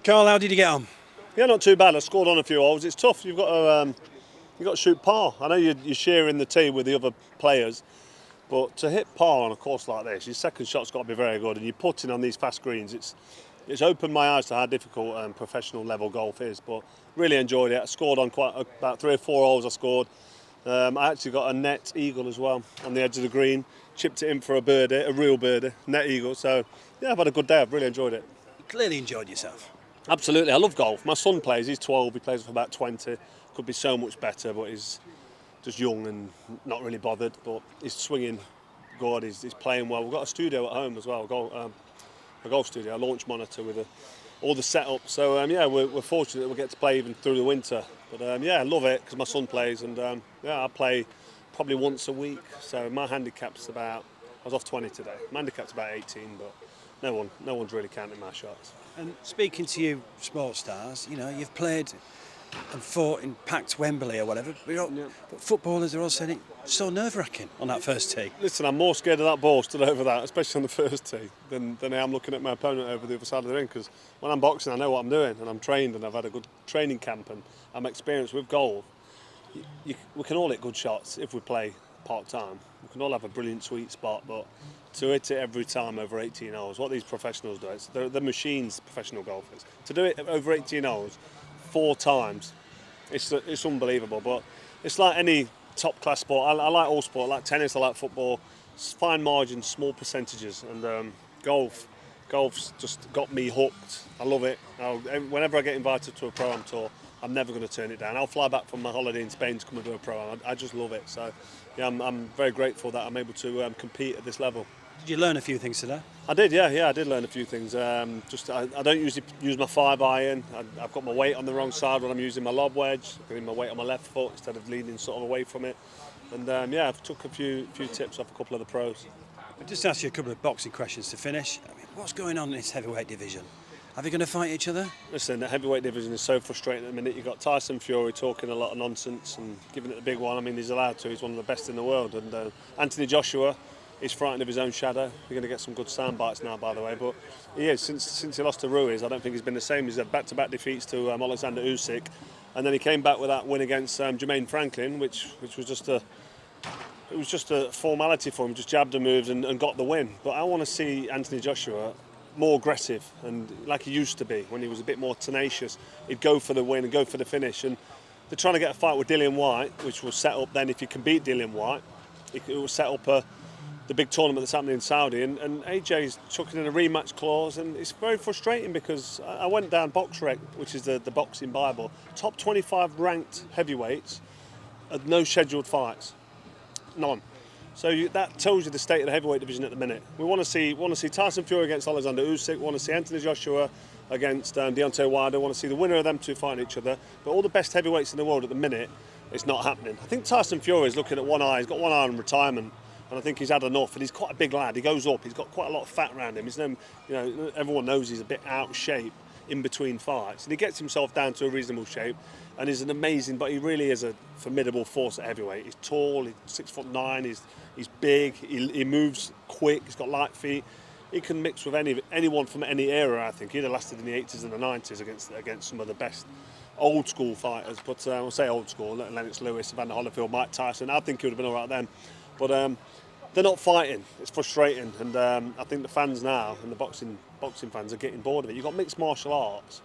Carl, how did you get on? Yeah, not too bad. I scored on a few holes. It's tough. You've got to shoot par. I know you're sharing the tee with the other players, but to hit par on a course like this, your second shot's got to be very good. And you're putting on these fast greens. It's opened my eyes to how difficult professional level golf is. But really enjoyed it. I scored on about 3 or 4 holes. I scored. I actually got a net eagle as well on the edge of the green. Chipped it in for a birdie, a real birdie, net eagle. So yeah, I've had a good day. I've really enjoyed it. You clearly enjoyed yourself. Absolutely, I love golf. My son plays, he's 12, he plays for about 20. Could be so much better, but he's just young and not really bothered. But he's swinging good, he's playing well. We've got a studio at home as well, a golf studio, a launch monitor with all the setup. So yeah, we're fortunate that we get to play even through the winter. But yeah, I love it because my son plays, and yeah, I play probably once a week. So my handicap's I was off 20 today. My handicap's about 18, but no one's really counting my shots. And speaking to you sports stars, you know, you've played and fought in packed Wembley or whatever, but footballers are all saying it's so nerve-wracking on that first tee. Listen, I'm more scared of that ball stood over that, especially on the first tee, than I am looking at my opponent over the other side of the ring, because when I'm boxing I know what I'm doing and I'm trained and I've had a good training camp and I'm experienced with golf. We can all hit good shots if we play part-time. We can all have a brilliant sweet spot, but to hit it every time over 18 holes, what these professionals do, they're machines, professional golfers. To do it over 18 holes 4 times, it's unbelievable. But it's like any top-class sport. I like all sport. I like tennis, I like football. It's fine margins, small percentages, and golf's just got me hooked. I love it. Whenever I get invited to a pro-am tour, I'm never going to turn it down. I'll fly back from my holiday in Spain to come and do a pro-am. I just love it. So yeah, I'm very grateful that I'm able to compete at this level. Did you learn a few things today? I did, yeah, I did learn a few things. I don't usually use my 5-iron. I've got my weight on the wrong side when I'm using my lob wedge. I'm putting my weight on my left foot instead of leaning sort of away from it. And yeah, I've took a few tips off a couple of the pros. I'll just ask you a couple of boxing questions to finish. I mean, what's going on in this heavyweight division? Are they going to fight each other? Listen, the heavyweight division is so frustrating at the minute. You've got Tyson Fury talking a lot of nonsense and giving it a big one. I mean, he's allowed to. He's one of the best in the world. And Anthony Joshua is frightened of his own shadow. You're going to get some good sound bites now, by the way. But he is. Since he lost to Ruiz, I don't think he's been the same. He's had back-to-back defeats to Alexander Usyk. And then he came back with that win against Jermaine Franklin, which was just a formality for him. Just jabbed the moves and got the win. But I want to see Anthony Joshua more aggressive and like he used to be when he was a bit more tenacious. He'd go for the win and go for the finish. And they're trying to get a fight with Dillian Whyte, which will set up then, if you can beat Dillian Whyte, it will set up the big tournament that's happening in Saudi. And AJ's chucking in a rematch clause, and it's very frustrating because I went down BoxRec, which is the boxing Bible, top 25 ranked heavyweights, no scheduled fights, none. So that tells you the state of the heavyweight division at the minute. We want to see Tyson Fury against Alexander Usyk. We want to see Anthony Joshua against Deontay Wilder. We want to see the winner of them two fighting each other. But all the best heavyweights in the world at the minute, it's not happening. I think Tyson Fury is looking at one eye. He's got one eye on retirement, and I think he's had enough. And he's quite a big lad. He goes up. He's got quite a lot of fat around him. Everyone knows he's a bit out of shape in between fights, and he gets himself down to a reasonable shape. And he's an amazing, but he really is a formidable force at heavyweight. He's tall, he's 6'9", he's big, he moves quick, he's got light feet. He can mix with anyone from any era, I think. He'd have lasted in the 80s and the 90s against some of the best old school fighters. But I'll say old school, Lennox Lewis, Evander Holyfield, Mike Tyson. I think he would have been all right then. But they're not fighting. It's frustrating. And I think the fans now, and the boxing fans, are getting bored of it. You've got mixed martial arts,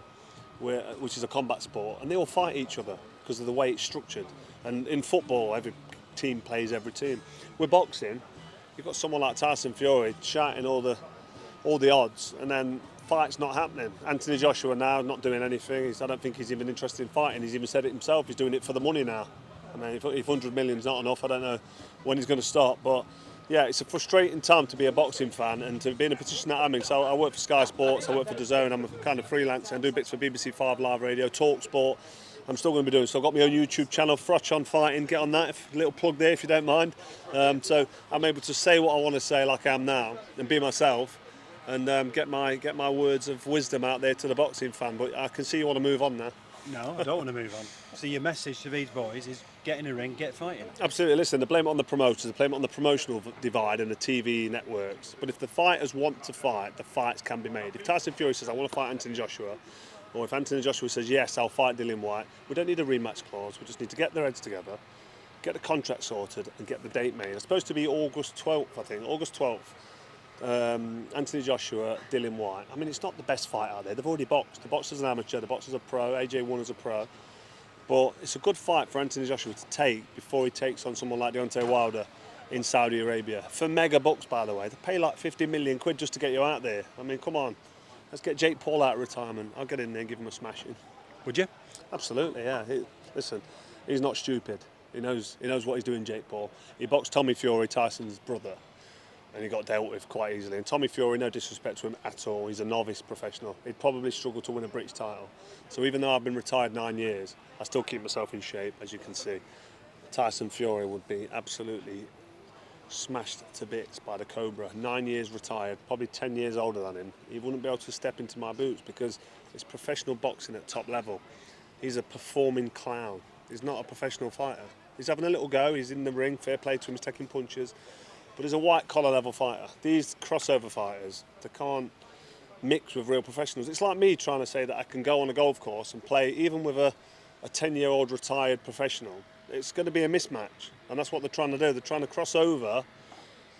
which is a combat sport, and they all fight each other because of the way it's structured. And in football, every team plays every team. With boxing, you've got someone like Tyson Fury shouting all the odds, and then fight's not happening. Anthony Joshua now not doing anything. I don't think he's even interested in fighting. He's even said it himself. He's doing it for the money now. I mean, if 100 million's not enough, I don't know when he's going to stop. But yeah, it's a frustrating time to be a boxing fan and to be in a position that I'm in. So I work for Sky Sports, I work for DAZN, I'm a kind of freelancer, I do bits for BBC 5 Live Radio, Talk Sport. I'm still going to be doing so. I've got my own YouTube channel, Froch on Fighting. Get on that, a little plug there if you don't mind. So I'm able to say what I want to say like I am now and be myself and get my words of wisdom out there to the boxing fan. But I can see you want to move on now. No, I don't want to move on. So your message to these boys is get in a ring, get fighting. Absolutely. Listen, they blame it on the promoters, they blame it on the promotional divide and the TV networks. But if the fighters want to fight, the fights can be made. If Tyson Fury says, I want to fight Anthony Joshua, or if Anthony Joshua says, yes, I'll fight Dillian Whyte, we don't need a rematch clause. We just need to get their heads together, get the contract sorted and get the date made. It's supposed to be August 12th, I think, August 12th. Anthony Joshua, Dillian Whyte. I mean, it's not the best fight out there. They've already boxed. They boxed as an amateur, they boxed as a pro, AJ won as a pro. But it's a good fight for Anthony Joshua to take before he takes on someone like Deontay Wilder in Saudi Arabia. For mega bucks, by the way. They pay like 50 million quid just to get you out there. I mean, come on. Let's get Jake Paul out of retirement. I'll get in there and give him a smashing. Would you? Absolutely, yeah. Listen, he's not stupid. He knows what he's doing, Jake Paul. He boxed Tommy Fury, Tyson's brother, and he got dealt with quite easily. And Tommy Fury, no disrespect to him at all, he's a novice professional. He'd probably struggle to win a British title. So even though I've been retired 9 years, I still keep myself in shape, as you can see. Tyson Fury would be absolutely smashed to bits by the Cobra. 9 years retired, probably 10 years older than him. He wouldn't be able to step into my boots because it's professional boxing at top level. He's a performing clown. He's not a professional fighter. He's having a little go, he's in the ring, fair play to him, he's taking punches. But he's a white collar level fighter. These crossover fighters, they can't mix with real professionals. It's like me trying to say that I can go on a golf course and play even with a 10-year-old retired professional. It's going to be a mismatch, and that's what they're trying to do. They're trying to cross over,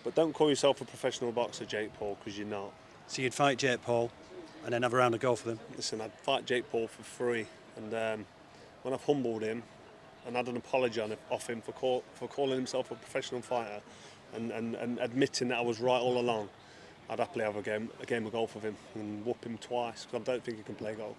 but don't call yourself a professional boxer, Jake Paul, because you're not. So you'd fight Jake Paul and then have a round of golf with him? Listen, I'd fight Jake Paul for free, and when I've humbled him and had an apology off him for calling himself a professional fighter and admitting that I was right all along, I'd happily have a game of golf with him and whoop him twice, because I don't think he can play golf.